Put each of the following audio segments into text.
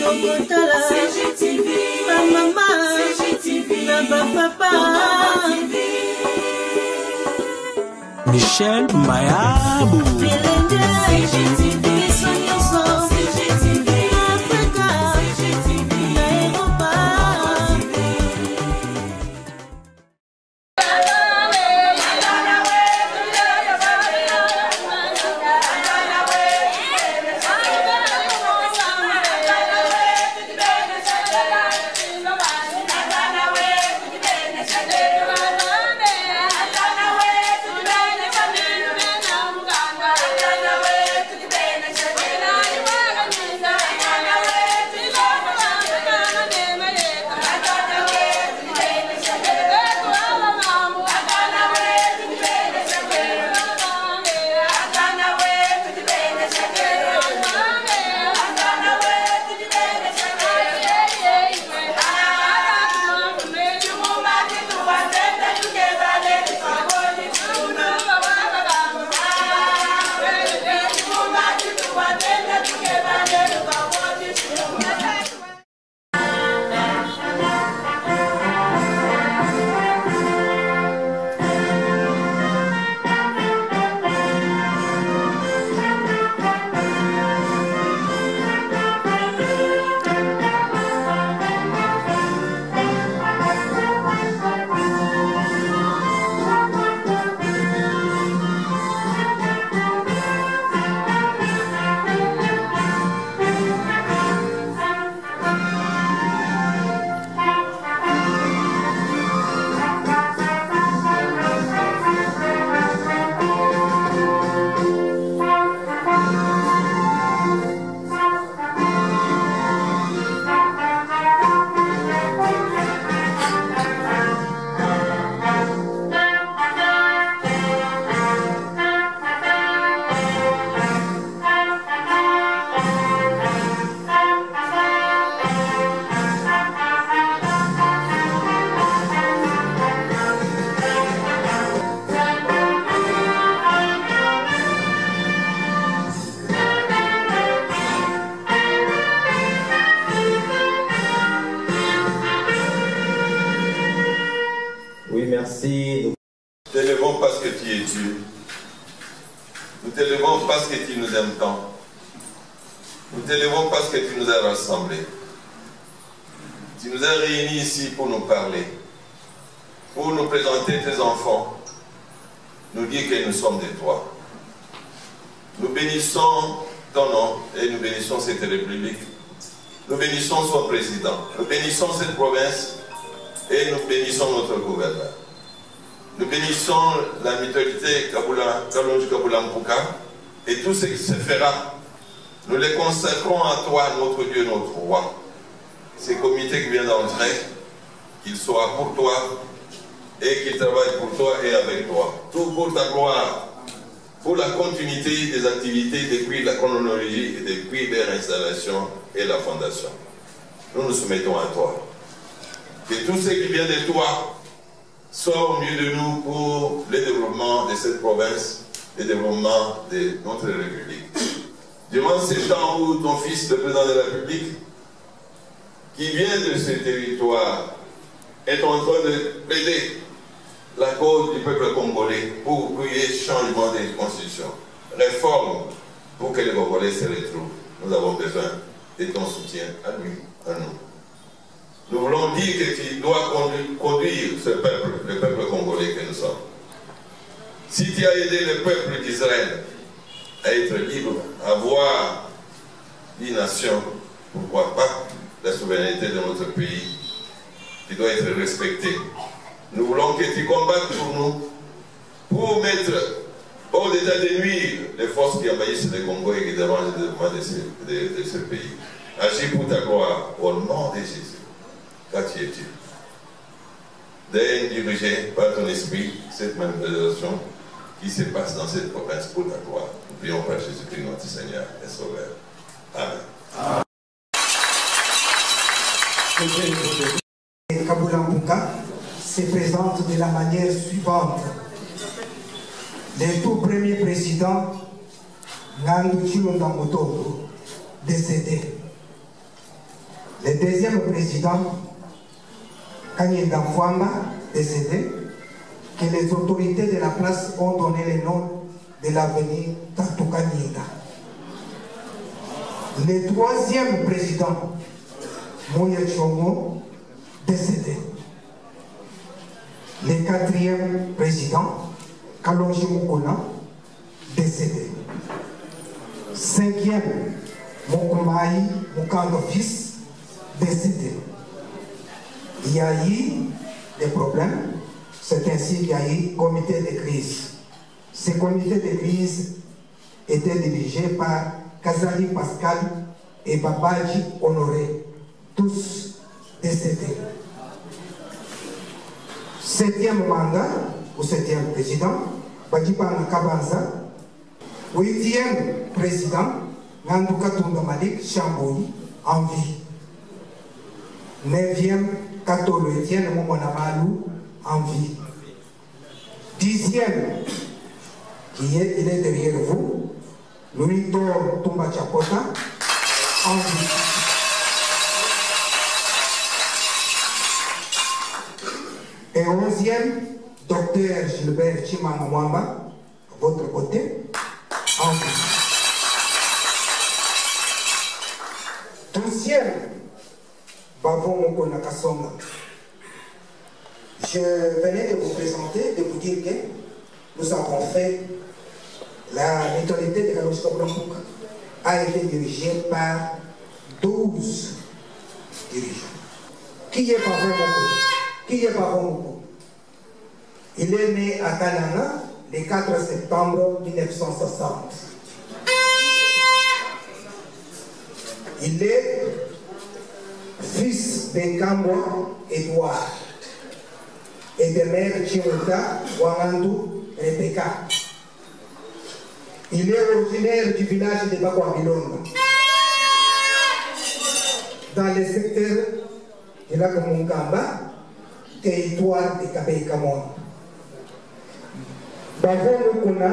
CGTV, maman, CGTV, papa, Michel Mayabou, CGTV, CGTV, Africa, CGTV, Europa. Merci. Nous t'élevons parce que tu es Dieu. Nous t'élevons parce que tu nous aimes tant. Nous t'élevons parce que tu nous as rassemblés. Tu nous as réunis ici pour nous parler, pour nous présenter tes enfants, nous dire que nous sommes de toi. Nous bénissons ton nom et nous bénissons cette république. Nous bénissons son président. Nous bénissons cette province et nous bénissons notre gouverneur. Nous bénissons la mutualité Kalonji-Kabula Mpuka et tout ce qui se fera. Nous les consacrons à toi, notre Dieu, notre roi. Ces comités qui viennent d'entrer, qu'ils soient pour toi et qu'ils travaillent pour toi et avec toi. Tout pour ta gloire, pour la continuité des activités depuis la chronologie et depuis leur installation et la fondation. Nous nous soumettons à toi. Que tout ce qui vient de toi soit au milieu de nous pour le développement de cette province, le développement de notre République. Durant ces temps où ton fils, le président de la République, qui vient de ce territoire, est en train de plaider la cause du peuple congolais pour qu'il y ait changement de constitution, réforme pour que les Congolais se retrouvent. Nous avons besoin de ton soutien à lui, à nous. Nous voulons dire que tu dois conduire ce peuple, le peuple congolais que nous sommes. Si tu as aidé le peuple d'Israël à être libre, à voir une nation, pourquoi pas la souveraineté de notre pays, qui doit être respectée. Nous voulons que tu combattes pour nous, pour mettre hors d'état de nuire les forces qui envahissent le Congo et qui dérangent le développement de ce pays. Agis pour ta gloire, au nom de Jésus. Car tu es Dieu. Daigne diriger par ton esprit cette manifestation qui se passe dans cette province pour ta gloire. Nous prions par Jésus-Christ notre Seigneur et Sauveur. Amen. Kabula Mpuka se présente de la manière suivante. Le tout premier président, Ngandu Chilonda Motogo, décédé. Le deuxième président, Kanyenda Fouamba, décédé, que les autorités de la place ont donné le nom de l'avenue Tatou Kanyenda. Le troisième président, Moya Chongo, décédé. Le quatrième président, Kalonji Mukuna, décédé. Cinquième, Mokumaï Mukando fils, décédé. Il y a eu des problèmes, c'est ainsi qu'il y a eu comité de crise. Ce comité de crise était dirigé par Kazali Pascal et Babaji Honoré, tous décédés. Septième mandat, ou septième président, Badjipana Kabanza. Huitième président, Nandouka Tunda Malik Chamboui, en vie. Neuvième, Katolo Etienne Momona Malou, en vie. Dixième, il est derrière vous, Louis Dor Tumba Chapota, en vie. Et onzième, docteur Gilbert Chimangwamba, à votre côté, en vie. Douzième, Bavo Mokona Kasonga. Je venais de vous présenter, de vous dire que nous avons fait la mutualité de Kalonji Kaboulampouk a été dirigée par 12 dirigeants. Qui est Bavo Moko? Qui est Bavo Moko? Il est né à Kanana le 4 septembre 1960. Il est fils de Kamwa Edouard et de mère Chimuta Wangandu Rebecca. Il est originaire du village de Bakwabilonga, dans le secteur de la Mungamba, territoire de Kabé-Kamon. Bavo Mukuna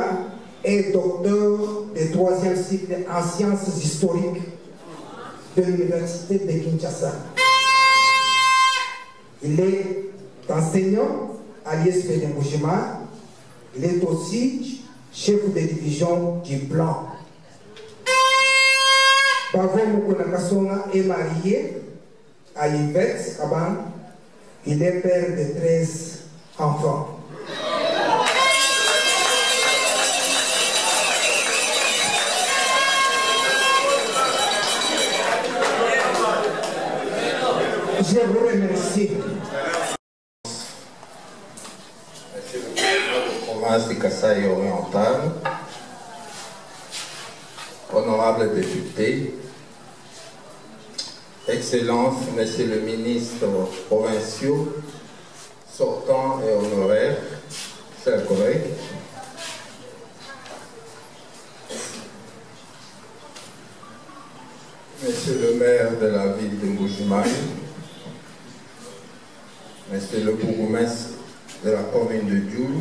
est docteur de 3e cycle en sciences historiques de l'université de Kinshasa. Il est enseignant à l'ISP de Mouchima. Il est aussi chef de division du plan. Bavo Mukuna Kasonga est marié à Yvette Kaban. Il est père de 13 enfants. Je vous remercie. Monsieur le président de province de Kasaï oriental, honorables députés, Excellences, Messieurs les ministres provinciaux, sortants et honoraires, chers collègues, Monsieur le maire de la ville de Mbujimayi, Monsieur le bourgmestre de la commune de Djoul,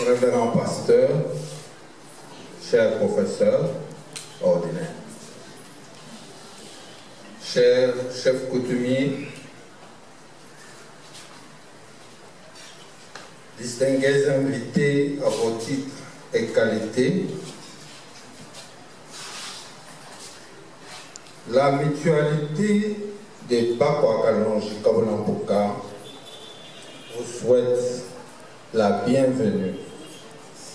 révérend pasteur, chers professeurs ordinaires, chers chefs coutumiers, distingués invités à vos titres et qualités, la mutualité de Bakwa Kalonji Kaboulampoka vous souhaite la bienvenue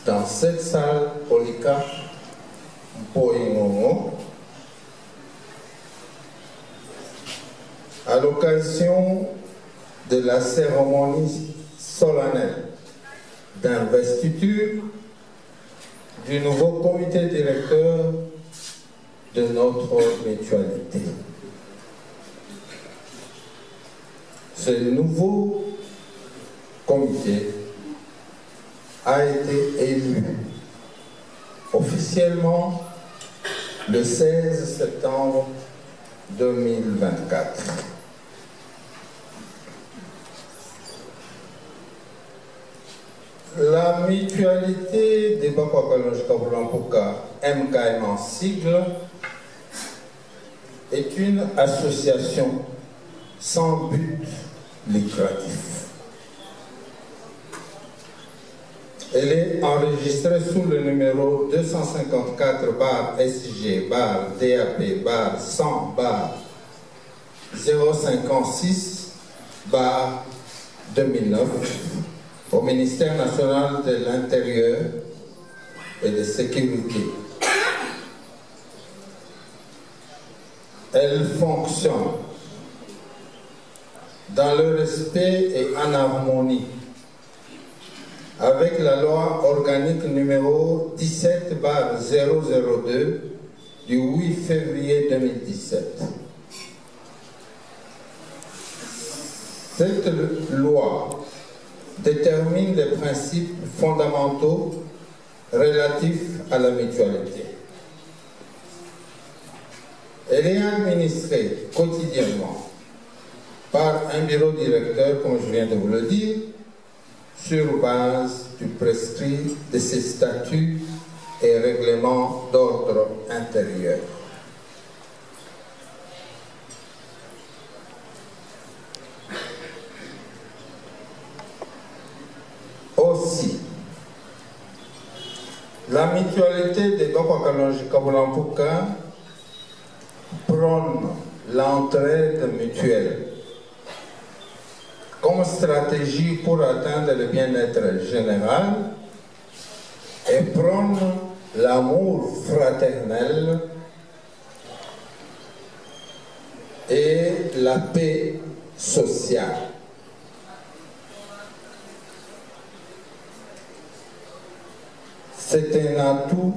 dans cette salle Polika Mpoingongo à l'occasion de la cérémonie solennelle d'investiture du nouveau comité directeur de notre mutualité. Ce nouveau comité a été élu officiellement le 16 septembre 2024. La mutualité des Bakwa Kalonji Kaboulampoka MKM en sigle, est une association sans but lucratif. Elle est enregistrée sous le numéro 254-SG-DAP-100-056-2009 au ministère national de l'Intérieur et de Sécurité. Elle fonctionne dans le respect et en harmonie avec la loi organique numéro 17/002 du 8 février 2017. Cette loi détermine les principes fondamentaux relatifs à la mutualité. Elle est administrée quotidiennement par un bureau directeur, comme je viens de vous le dire, sur base du prescrit de ses statuts et règlements d'ordre intérieur. Aussi, la mutualité des Dokwakalanji-Kabulampuka prône l'entraide mutuelle comme stratégie pour atteindre le bien-être général et prône l'amour fraternel et la paix sociale. C'est un atout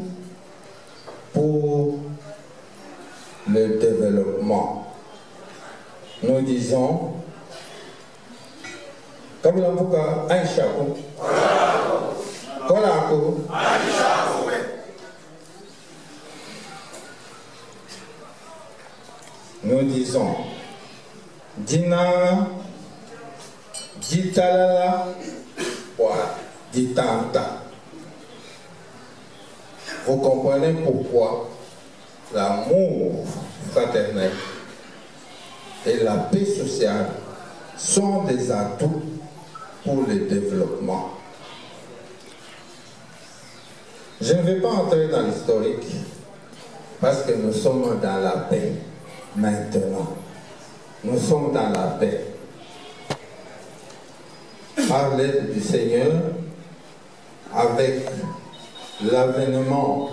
pour le développement. Nous disons Kabulampuka Aïchakou Kolako nous disons Dina Ditalala wa Ditanta. Vous comprenez pourquoi l'amour fraternel et la paix sociale sont des atouts pour le développement. Je ne vais pas entrer dans l'historique parce que nous sommes dans la paix maintenant. Nous sommes dans la paix. Par l'aide du Seigneur, avec l'avènement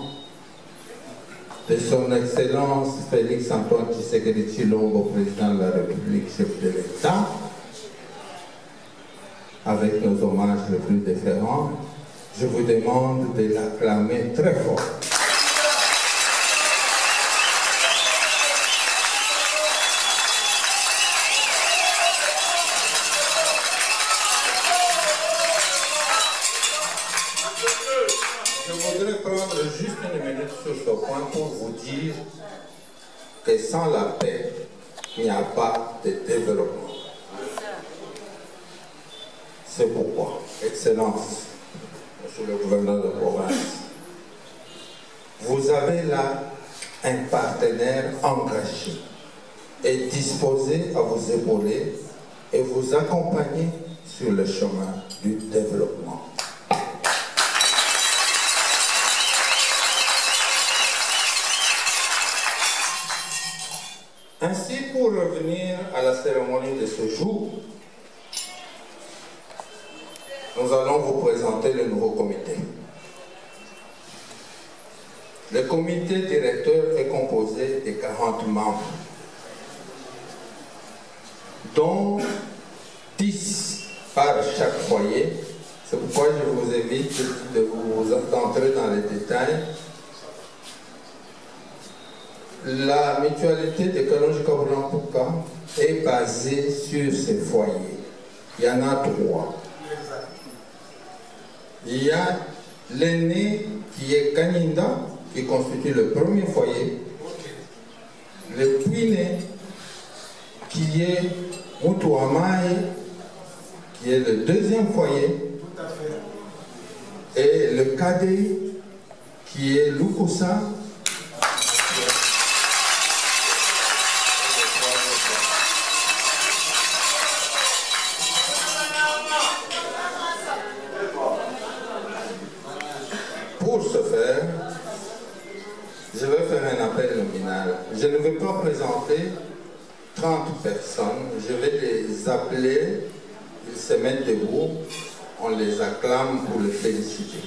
de son Excellence Félix Antoine Tshisekedi Tshilombo, président de la République, chef de l'État, avec nos hommages les plus différents, je vous demande de l'acclamer très fort. Je voudrais prendre juste une minute sur ce point pour vous dire que sans la paix, il n'y a pas de développement. C'est pourquoi, Excellence, Monsieur le gouverneur de province, vous avez là un partenaire engagé et disposé à vous épauler et vous accompagner sur le chemin du développement. Ainsi, pour revenir à la cérémonie de ce jour, nous allons vous présenter le nouveau comité. Le comité directeur est composé de 40 membres, dont 10 par chaque foyer. C'est pourquoi je vous invite de vous entrer dans les détails. La mutualité de Kalonji-Kabulampuka est basée sur ces foyers. Il y en a 3. Il y a l'aîné qui est Kanyinda, qui constitue le premier foyer. Le puiné qui est Mutuamae, qui est le deuxième foyer. Et le cadet qui qui est Lukusa. Pour ce faire, je vais faire un appel nominal. Je ne vais pas présenter 30 personnes, je vais les appeler, ils se mettent debout, on les acclame pour les féliciter.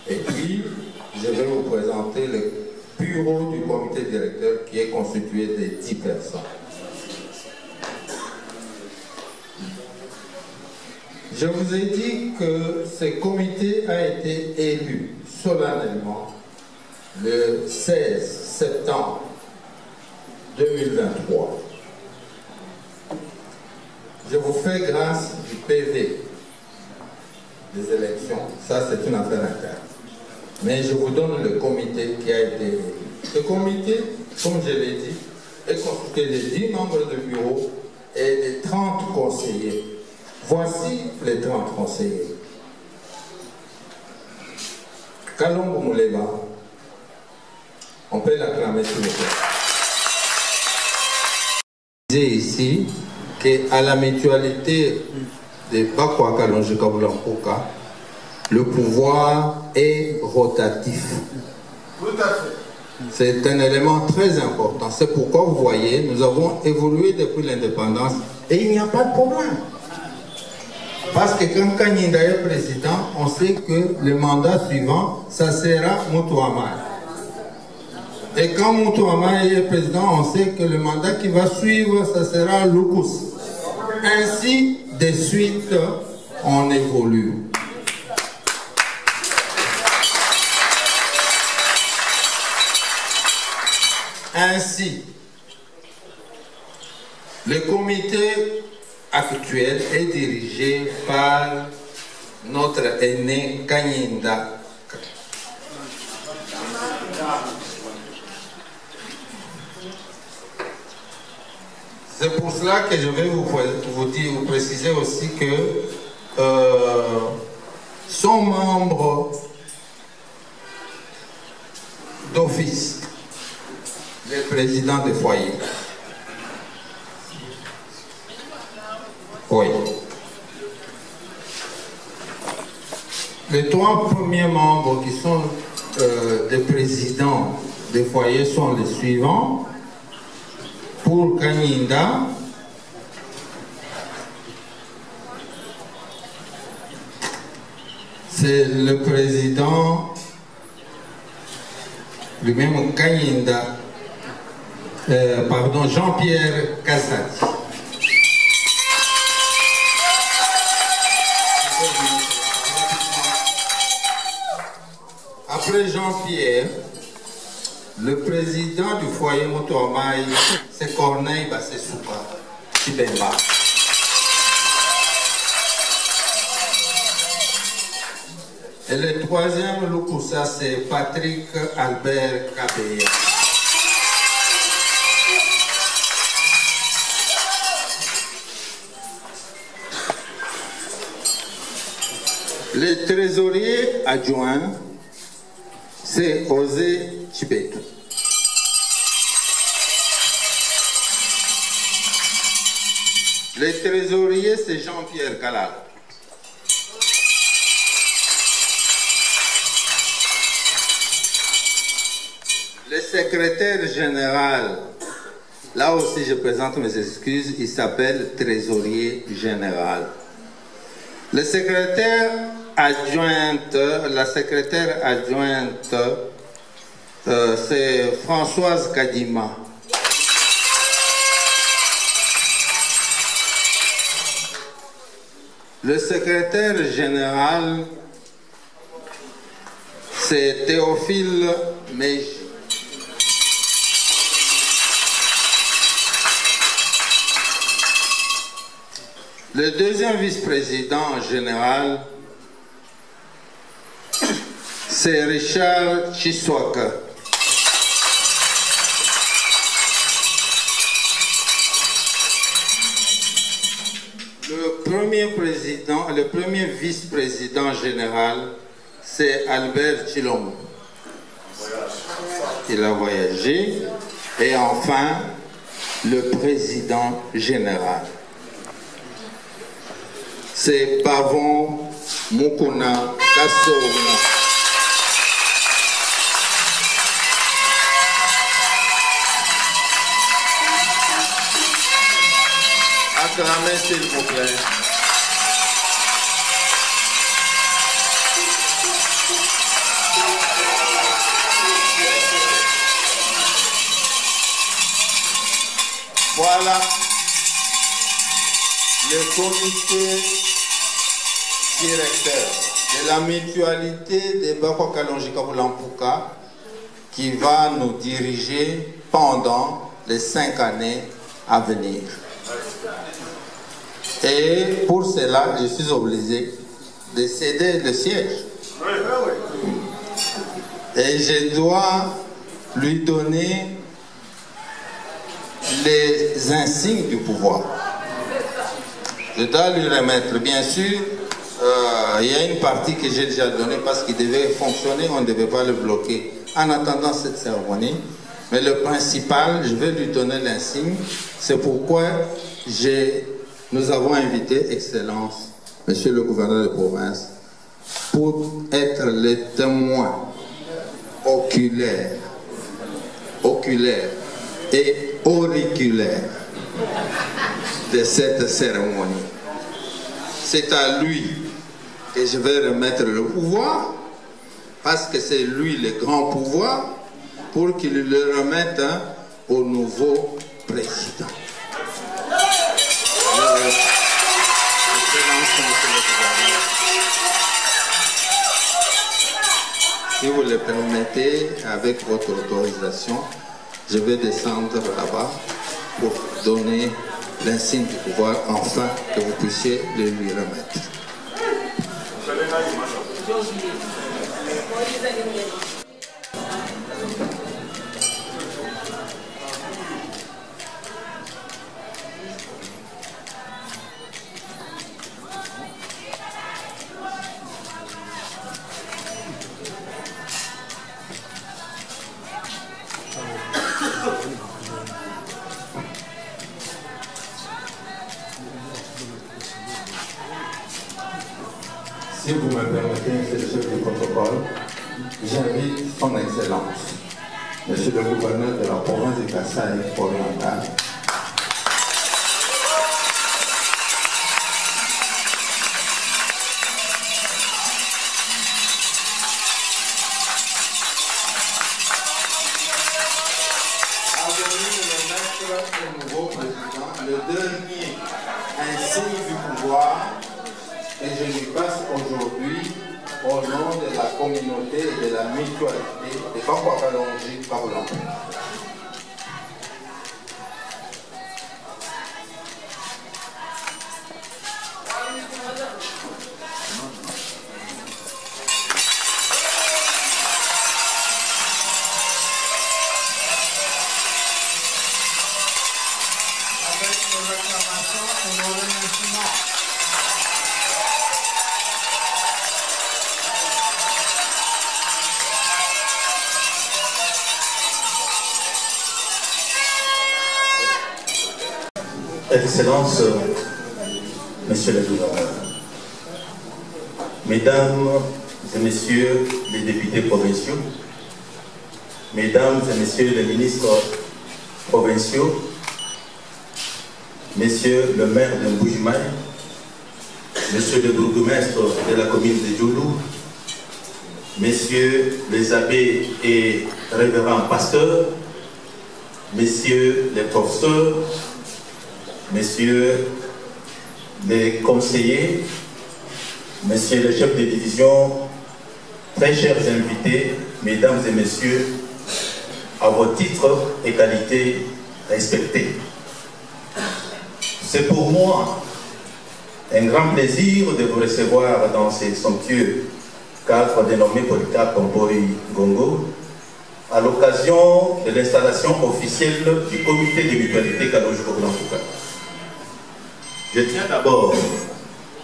Et puis, je vais vous présenter le bureau du comité directeur qui est constitué de 10 personnes. Je vous ai dit que ce comité a été élu solennellement le 16 septembre 2023. Je vous fais grâce du PV des élections, ça c'est une affaire interne. Mais je vous donne le comité qui a été élu. Ce comité, comme je l'ai dit, est constitué de 10 membres de bureau et de 30 conseillers. Voici les 30 conseillers. Kalongo Mouleba, on peut l'acclamer sur le plan. Je disais ici qu'à la mutualité de Bakwa Kalonji Kabulampoka, le pouvoir est rotatif. Tout à fait. C'est un élément très important. C'est pourquoi vous voyez, nous avons évolué depuis l'indépendance et il n'y a pas de problème. Parce que quand Kanyinda est président, on sait que le mandat suivant, ça sera Moutou Amay. Et quand Moutou Amay est président, on sait que le mandat qui va suivre, ça sera Lukus. Ainsi, de suite, on évolue. Ainsi, le comité actuel est dirigé par notre aîné Kanyinda. C'est pour cela que je vais vous préciser aussi que son membre d'office, le président des foyers. Oui. Les 3 premiers membres qui sont des présidents des foyers sont les suivants. Pour Kanyinda, c'est le président lui-même Kanyinda, pardon, Jean-Pierre Kassati. Après Jean-Pierre, le président du foyer Moutou Amay, c'est Corneille Bassessouka Chibemba. Et le 3e Lukusa, c'est Patrick Albert Kabeya. Le trésorier adjoint, c'est Osé Chibetou. Le trésorier, c'est Jean-Pierre Kalal. Le secrétaire général, là aussi je présente mes excuses, il s'appelle trésorier général. Le secrétaire adjointe, la secrétaire adjointe, c'est Françoise Kadima. Le secrétaire général, c'est Théophile Meji. Le 2e vice-président général, c'est Richard Chiswaka. Le premier vice-président général, c'est Albert Chilombo. Il a voyagé. Et enfin, le président général. C'est Pavon Mukuna Kassouna. Acclamez s'il vous plaît. Voilà le comité directeur de la mutualité de Bako Kalonji Kabulampuka qui va nous diriger pendant les 5 années à venir. Et pour cela, je suis obligé de céder le siège. Et je dois lui donner les insignes du pouvoir. Je dois lui remettre, bien sûr, il y a une partie que j'ai déjà donnée parce qu'il devait fonctionner, on ne devait pas le bloquer en attendant cette cérémonie. Mais le principal, je vais lui donner l'insigne. C'est pourquoi nous avons invité, Excellence, Monsieur le gouverneur de province, pour être les témoins oculaires et auriculaires de cette cérémonie. C'est à lui que je vais remettre le pouvoir, parce que c'est lui le grand pouvoir, pour qu'il le remette au nouveau président. Si vous le permettez, avec votre autorisation, je vais descendre là-bas pour donner l'insigne du pouvoir, enfin que vous puissiez le lui remettre. Si vous me permettez, Monsieur le chef du protocole, j'invite son Excellence, Monsieur le gouverneur de la province de Kasaï oriental, à venir remettre au nouveau président le dernier insigne du pouvoir. Et je lui passe aujourd'hui, au nom de la communauté et de la mutualité de Bako Kalonji Kabulampuka. Avec nos acclamations et nos remerciements. Excellence, Monsieur le gouverneur, Mesdames et Messieurs les députés provinciaux, Mesdames et Messieurs les ministres provinciaux, Messieurs le maire de Mbujimaï, Monsieur le bourgmestre de la commune de Djoulou, Messieurs les abbés et révérends pasteurs, Messieurs les professeurs, Messieurs les conseillers, Messieurs les chefs de division, très chers invités, Mesdames et Messieurs, à vos titres et qualités respectés. C'est pour moi un grand plaisir de vous recevoir dans ces somptueux cadres dénommés Polycarpe Mbori Gongo, à l'occasion de l'installation officielle du comité de mutualité Kalonji Kabulampuka. Je tiens d'abord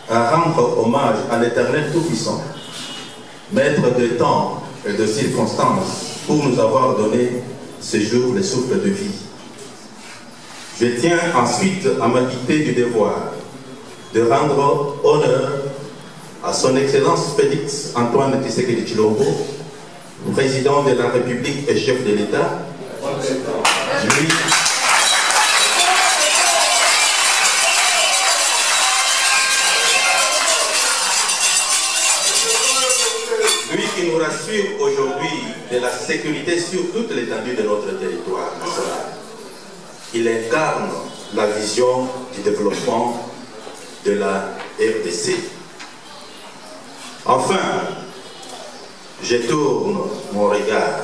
à rendre hommage à l'Éternel Tout-Puissant, maître de temps et de circonstances, pour nous avoir donné ce jour le souffle de vie. Je tiens ensuite à m'acquitter du devoir de rendre honneur à son Excellence Félix Antoine Tshisekedi Tshilombo, président de la République et chef de l'État, lui qui nous rassure aujourd'hui de la sécurité sur toute l'étendue de notre territoire national. Il incarne la vision du développement de la RDC. Enfin, je tourne mon regard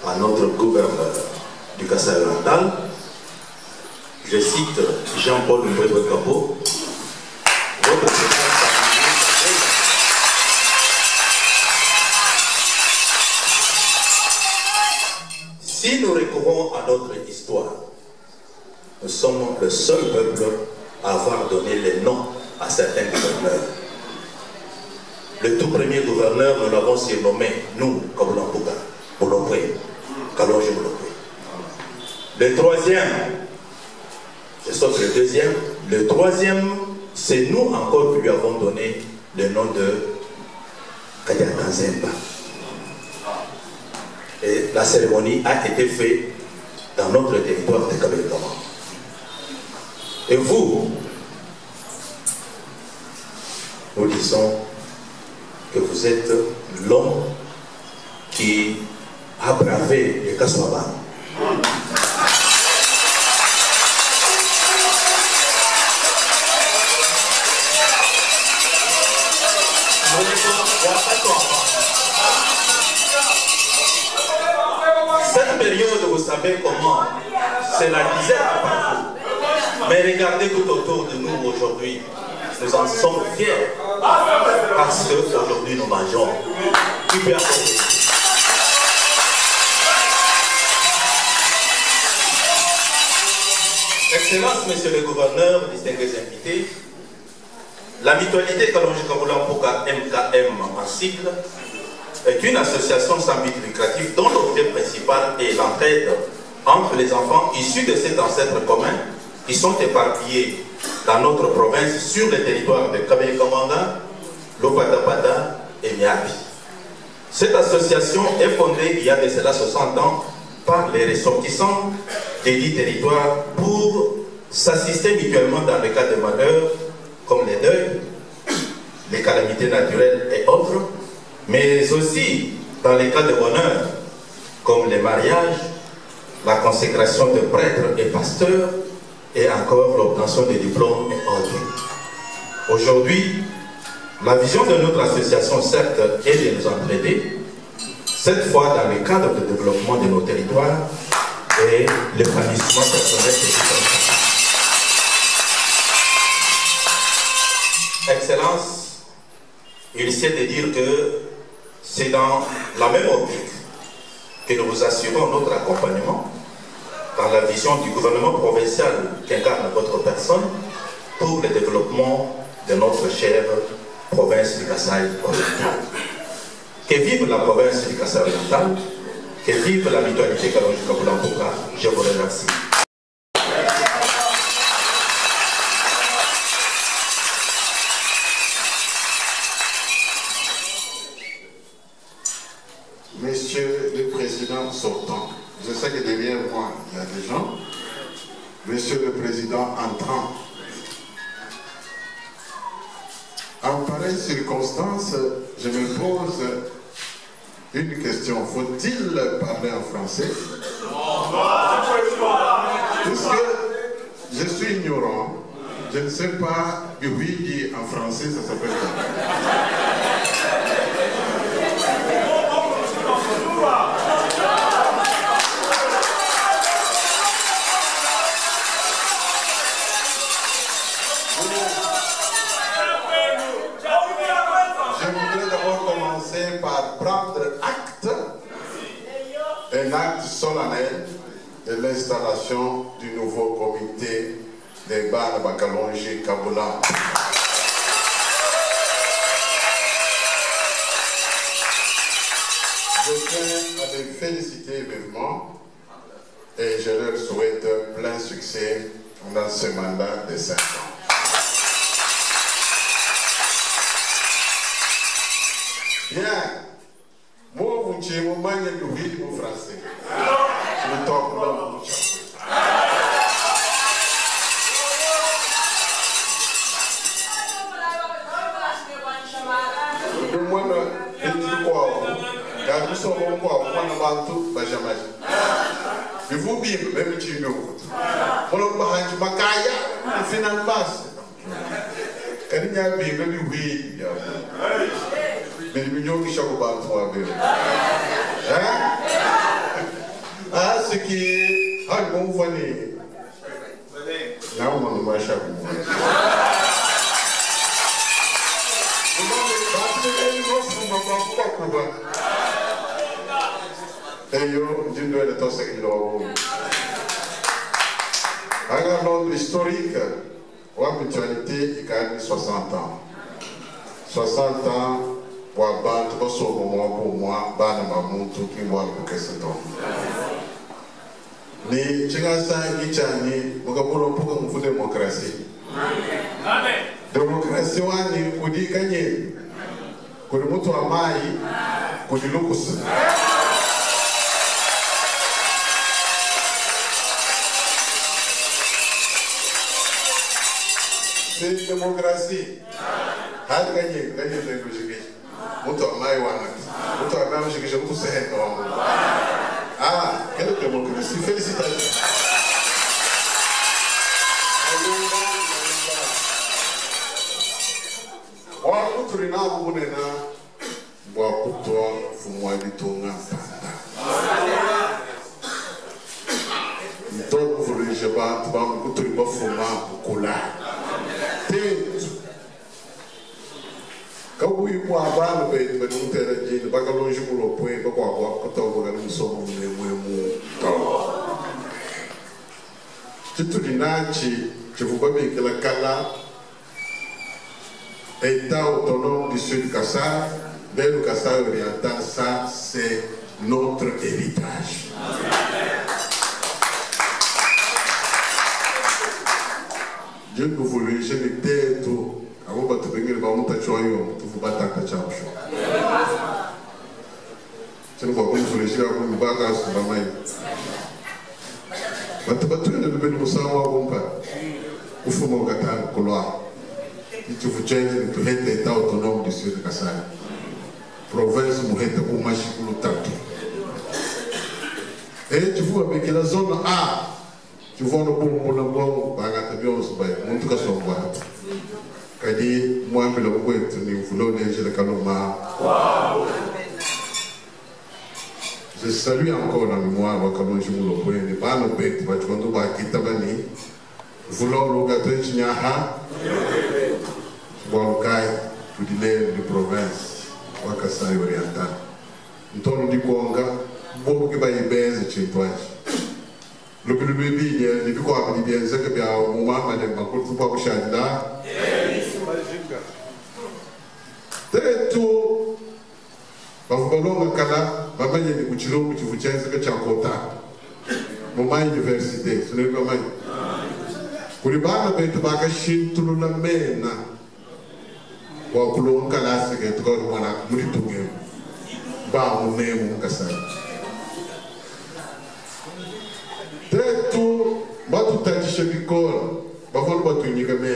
à notre gouverneur du Kassai-Oriental. Je cite Jean-Paul Mbwebwe-Kabo, votre président. Si nous recourons à notre histoire, nous sommes le seul peuple à avoir donné les noms à certains gouverneurs. Le tout premier gouverneur, nous l'avons surnommé, nous, Kabula Mpuka, Bolokwe, Kalonji Bolokwe. Le troisième, je saute le deuxième, le troisième, c'est nous encore qui lui avons donné le nom de Kadiata Nzemba. Et la cérémonie a été faite dans notre territoire de Kabelkama. Et vous, nous disons que vous êtes l'homme qui a bravé le Kaswaba. Cette période, vous savez comment, c'est la misère partout. Mais regardez tout autour de nous aujourd'hui. Nous en sommes fiers. Parce qu'aujourd'hui, nous mangeons. Qui peut apporter? Excellence, Monsieur le Gouverneur, distingués invités, la mutualité Kalonji Kabula Mpuka MKM en sigle est une association sans but lucratif dont l'objet principal est l'entraide entre les enfants issus de cet ancêtre commun qui sont éparpillés dans notre province sur le territoire de Kabé-Kamanga, Lopadapata et Miapi. Cette association est fondée il y a de cela 60 ans par les ressortissants des dix territoires pour s'assister mutuellement dans les cas de malheur comme les deuils, les calamités naturelles et autres, mais aussi dans les cas de bonheur comme les mariages, la consécration de prêtres et pasteurs et encore l'obtention des diplômes et autres. Aujourd'hui, la vision de notre association, certes, est de nous entraider, cette fois dans le cadre de développement de nos territoires et l'épanouissement personnel des citoyens. Excellence, il s'est de dire que c'est dans la même optique que nous vous assurons notre accompagnement dans la vision du gouvernement provincial qu'incarne votre personne pour le développement de notre chère province du Kassai-Oriental. Que vive la province du Kassai-Oriental, que vive la mutualité Kalonji Kabula Mpuka. Je vous remercie. Monsieur le Président sortant, je sais que derrière moi, il y a des gens. Monsieur le Président entrant, en pareille circonstance, je me pose une question. Faut-il parler en français? Puisque je suis ignorant, je ne sais pas, oui, en français, ça s'appelle quoi? Par prendre acte, un acte solennel de l'installation du nouveau comité des Bana Kalonji Kabula. Je tiens à les féliciter vivement et je leur souhaite plein succès dans ce mandat de 5 ans. Bien. Moi, vous dites, vous m'avez dit que vous français. Je ne t'en prie pas. Je vous dis, même si je vous dis, je vous dis, finalement, quand il y a bien, oui, mais les millions qui sont pas trop bien. Ah, ce qui est, ah, bon, venez. Là, on va marcher. Et yo, je dois le temps que je dois. Un ordre historique, la mutualité, il a 60 ans. 60 ans, pour battre, pour moi, bana mamuntu qui moi pour que c'est temps. Ni chingasa gichani, mukapolo pour qu'on démocratie. Démocratie wani kudi kanye, kudi mutu amai, kudi lukus. C'est une démocratie. Hadi gagné de logique. Mutu amai wana. Mutu amai logique, je vous sais non. Ah, quelle démocratie. Félicitations. Wa kuturina bunena wa kutwa fumwa bitunga panda. Mtoto fulisha ba kuturi ba fuma kula. Kawi kwa bana be mutera jini baka longe mulo poe baka kwa kotobo ga musomo mu Tutulinachi chivubabe kila kala État autonome du Sud Kassai, dès le Kassai oriental, ça c'est notre héritage. Dieu nous voulait, je l'étais tout. Avant de venir, on va te choyer, tu vas battre ta chambre. Tu ne vas pas nous laisser à vous battre à ce moment. Tu vas te tuer de le savoir, bon pas. Il faut me gâter le couloir. Tu vous change to head l'État autonome du Sud Kassai. Province Mouheta Oumachikulu Tatu. Et tu vois avec la zone A, tu vois le bon, Bagatabion, Montuka Somba. Kadi, moi, je le vois, tu voulons déjà le Kaloma. Je salue encore la mémoire, comme je vous le vois, les balles au bec, tu vas te voir qui t'abani. Voulons le gâteau, tu n'as pas. Walkai, pour l'air de province, Wakasai oriental. Nous dit Konga, beaucoup qui va y baisser chez toi. Le plus bébé, il est du coup à dire bien, c'est que bien au moment, madame, ma cour, pas coucher là. Très tôt, vous ballons le Kala, ma mère est du Kuchilo, tu vous tiens, c'est que tu as un quota. Mon université, ce n'est pas mal. Pour les barres, tu vas cacher tout le monde. Wa kulo kala sege to ko wana muri tunge ba mu ne mu kasai tetu batu tati shebikora ba fon batu nyika me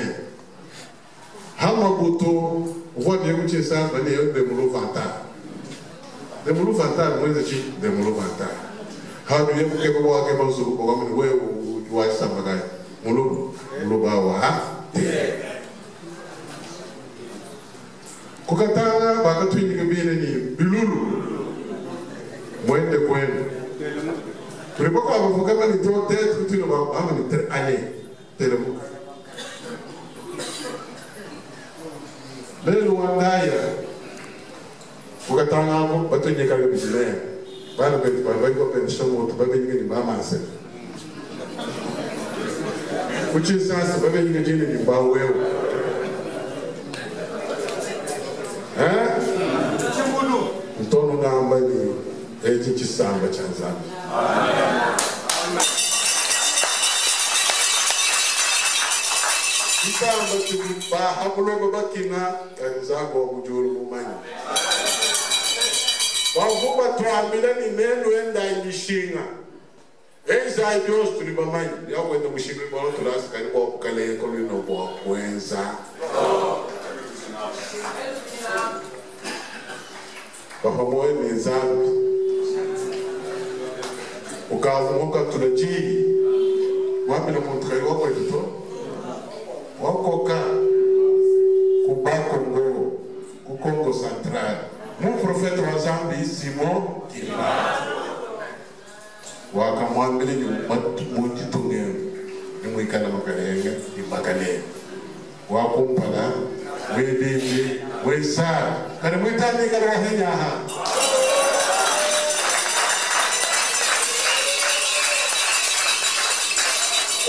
hama buto vodi yemu chesa ba ne de mulu vanta mweze chi de mulu vanta ha du yemu ke ko wa ke ba su ko ga mu we wa samagai mulu ba wa ha Kukatanga baka twini kabine ni bilulu mwende kwenu tulipoko wafuka kama ni tote tutino mama ni 3 années telemuka lelo wandaya kukatanga ko batunye kale bisile bana be ko pensho mo to babe ni mama se kuchi sasa babe ni jini ni ba wewe Ntono na ambali eki kisamba kya Nzambe. Kisamba kibaha bulogo bakina kanzago omujulu mumanyi. Wavuba twambile ni neno enda imishinga. Eza ibyosi tuli bamanyi. Yakwenda mushinga kwa turasi kani kwa kukale ko lino kwa kwenza. Bahamoe ni Nzambe. Ukavuka tunajii. Wapi na montre wako ito? Wakoka kuba Congo, ku Congo Central. Mon prophète wa Zambie Simon Kimba. Wakamwambia ni muti tungeo. Ni mwikana makalenge, ni makalenge. Wakumpala, wediji, wesa. Kani mwitani kala wahenya ha.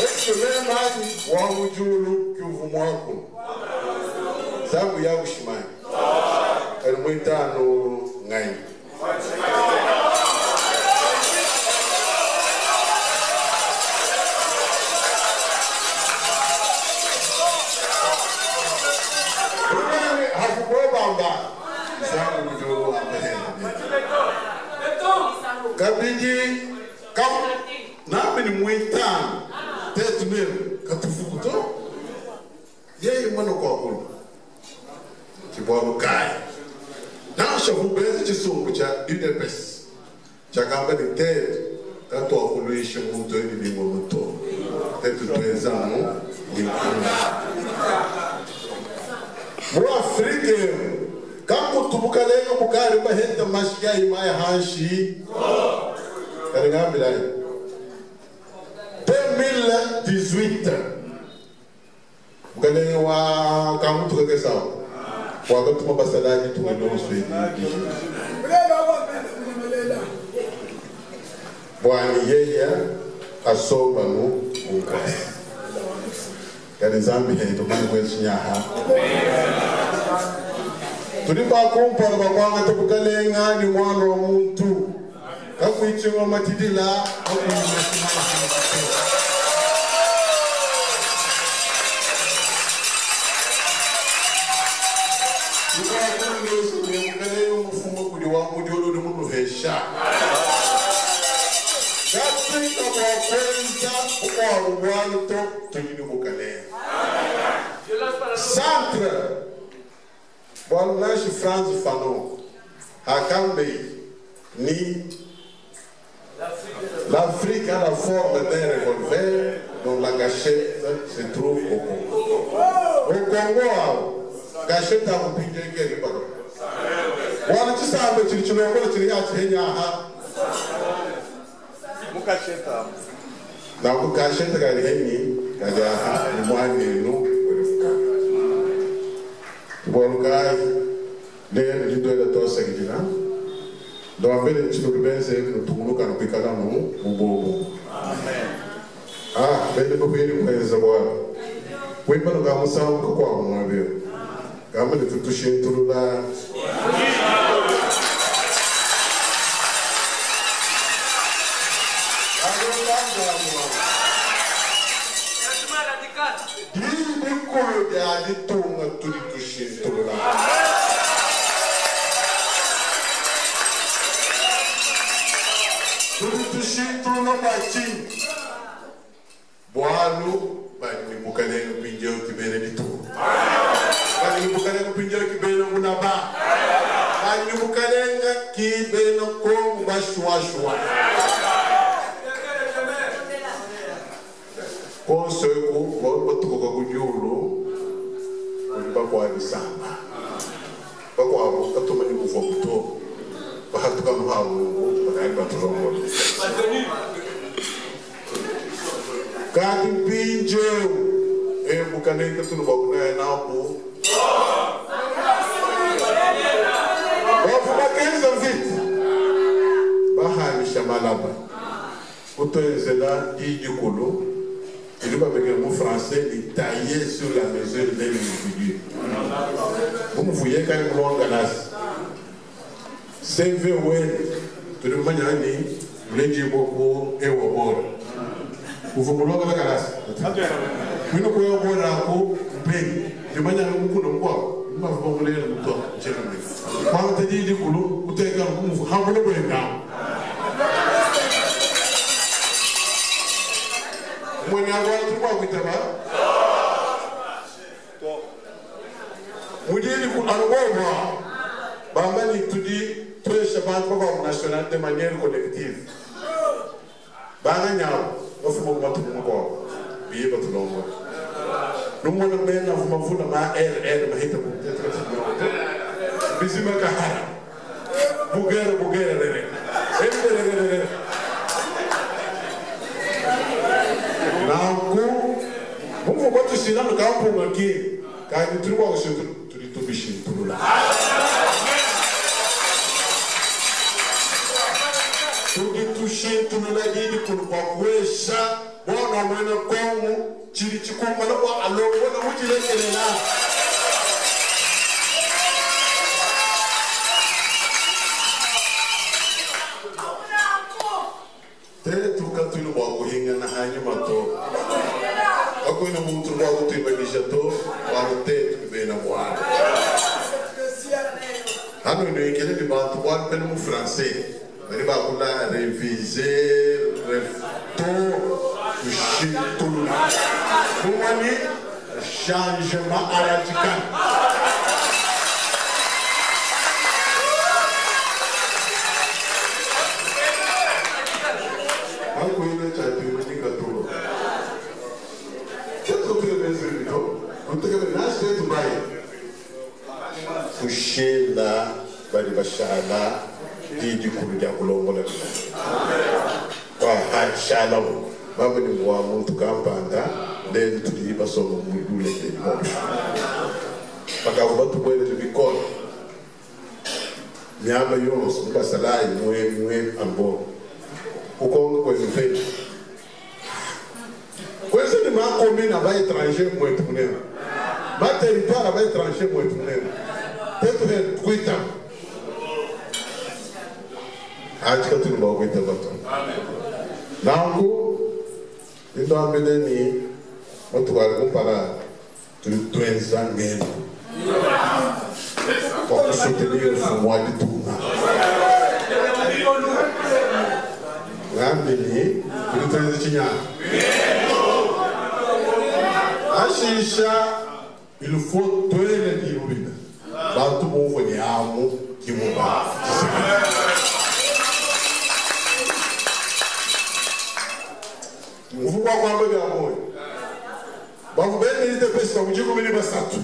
Eksememani wa mujulu kiuvumu wako. Sabu ya ushimani. Kani mwitano ngai. Sabu mujulu wa mahena. Kabiji kam nami ni mwitano. Tetu nero katufukuto. Yeye mwana kwa kulu. Kibwaru kai. Na shavubezi chisungu cha UDPS. Chakamba ni tetu. Kato wakuluisha mtu ni mwoto. Tetu tuwezamu ni mkuna. Mwa Afrika. Kamu tubukalenga bukari mahenda mashia imaya hanshi. Kalingambi lai. 2018 Bukalenga wa kamu tukake sawa. Wakati mabasalaji tumendo Swedi. Bwani yeye asoba nu ukwasi. Kani Nzambe heto mani kwezi nyaha. Tulipa kumpala bakwanga tubukalenga ni mwana wa muntu. Kakuichima matidila Centre bon lanche France Fanon Hakambe ni l'Afrique a la forme d'un revolver dont la gâchette se trouve au Congo. Au Congo, gâchette a coupé quelque part. Voilà, tu sais, tu ne peux pas te dire Mukacheta. Na mukacheta kali heni kali aha ni mwani no. Bolgai le lido da tosa gina. Do ambele chino benze no tumunuka no pikala no ubobo. Amen. Ah, bende ko bende kweza bwana. Wimba no gamusawo ko kwa mwabe. Gambe tutushin turula. Di tunga tulitushin turula. Tulitushin turula bachi. Boalu bani mukalenga pinjau kibene di tu. Bani mukalenga pinjau kibene munaba. Bani mukalenga kibene kong bashwa. Konseku batuko kujulu. Bakwa bisamba bakwa katuma ni kufa kuto bahatuka muhawo bakari baturongo kati pinje bukanenga tunu bakuna napo bafuka kenza vite bahani shamalaba kutoenzela dijikulu. Il va avec un mot français et taillé sur la mesure d'un individu. Vous me voyez quand même l'on ganas. CV Pero manyani mlenji boko ewo bora. Uvumuloga bakalasi. Mino kwa ewo bora ko mpeni. Nimanya ngukuno ngwa. Mbavu bongolera muto chembe. Kwa tajidi kulu uteka ngumu hamule bwenga. Mwenye agwa tuwa kutaba. Mudiri ku arwa bamani tudi prêche banque nationale de manière collective. Bana nyao ofumo matu mko biye batu longo. Numo na mena fuma funa ma mahita ku bizima ka hara. Bugera rere. Rere. Nangu mungu batu sinano kampo ngaki ka ni truwa ko turi to bishin turula. Tuki tushin turula didi kulpa kwesha bona mwena kongu chiri chikuma na wa alongo na wujile kelela. Te tuka tulu wa kuhinga na hanyo mato. Ako ina mutru wa kutu ibanishato wa te tukibena mwana. Hano ino ikele di bantu wa pene mu français. Bari ba kula réviser, tout Kumani changement radical. Ako ina chatu ni katolo. Qu'est-ce que tu veux dire non? On te dit là c'est tout bail. Toucher là, bari bashala. Di kurudia kulongola kwa hashala baba ni mwa muntu kampanda then tuli basomo mudule de mosh paka ubatu kwele libikolo nyama yonso basalai mwe ambo ukongo kwa mfeni kwese ni makomi na ba étranger mwe tunena ba territoire ba étranger mwe tunena peut-être kuita Acha tu não vai ter batom. Nangu, então a menina ni, muito agora comparar tu exame. Como se teria o fumo de tudo. Ngambeni, tu tens tinha. A xixi, ele foi todo ele de urina. Bato bom foi de amo que mudar. Mvuko kwa mbele ya moyo. Babu beni nite pesa kujiku mini basatu.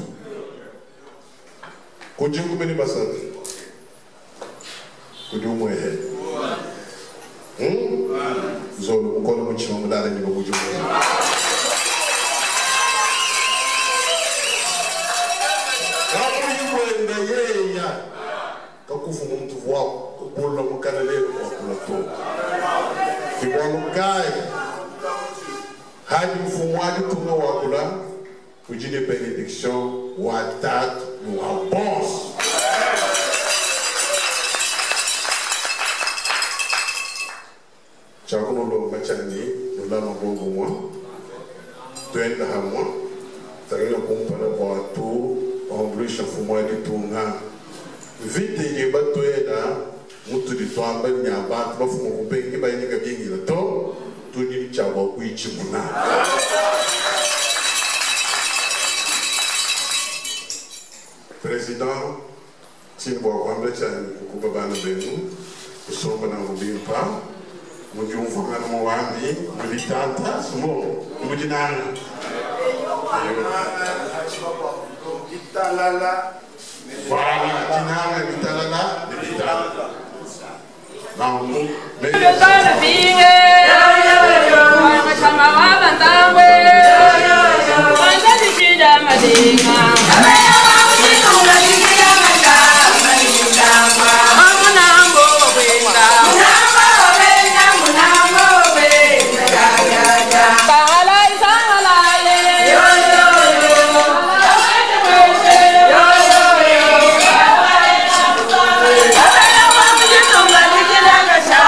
Kujiku mini basatu. Kujumu ehe. Zolo mkono mchima mdala ni kujumu. Kamu yuwende yeya. Kakufu mtu wao. Kubola mkanalele kwa kulato. Kibola mkai. Hadi mfumwadi tunga wakula kujine benediction wa tatu wa boss. Chakuno lo machani nula mabongo mwa tuenda hamwa tarina kumpana kwa tu omblisha mfumwadi tunga vite yeba tuenda mutu di twamba nyaba bafumo kupengi bayinika bingi to Tuni chawa kuichi muna. Président, si nous avons un challenge pour Baba Benu, nous sommes dans le Bimpa, nous disons que nous avons un militant, nous disons Shall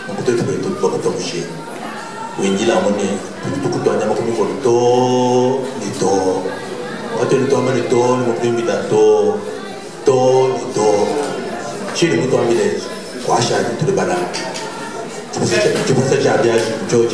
peut-être que tout le monde est touché. Oui, il y a un moment, tout le monde a mis le dos, le dos. On a le dos, le dos, le dos, le dos. Chez le mouton, il est quoi, chaque tout le balade. Tu peux faire un bien, Joe.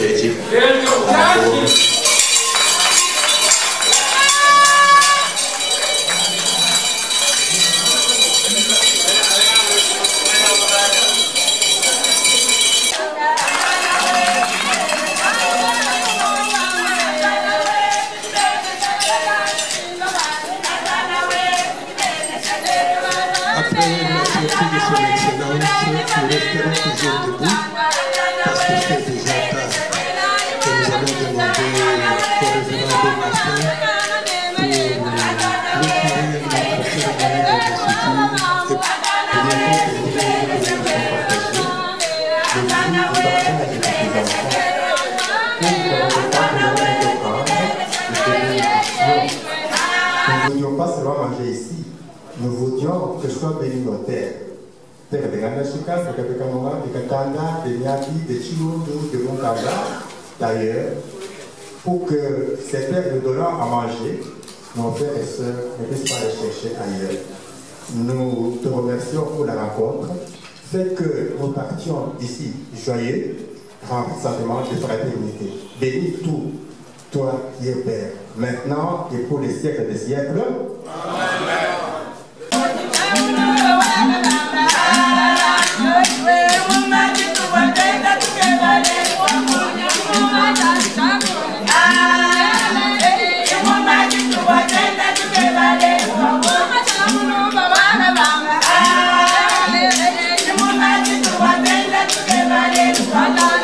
Nous ne voulions pas seulement manger ici, nous voulions que ce soit béni nos terres. Terre de Ganashuka, de Kapekanoma, de Katanga, de Niadi, de Chilundu, de Monkanga, d'ailleurs, pour que ces terres nous donnant à manger, nos frères et sœurs ne puissent pas les chercher ailleurs. Nous te remercions pour la rencontre. Fais que nous partions ici joyeux, remplis simplement de fraternité. Bénis tout, toi qui es Père, maintenant et pour les siècles des siècles. Amen. Bye.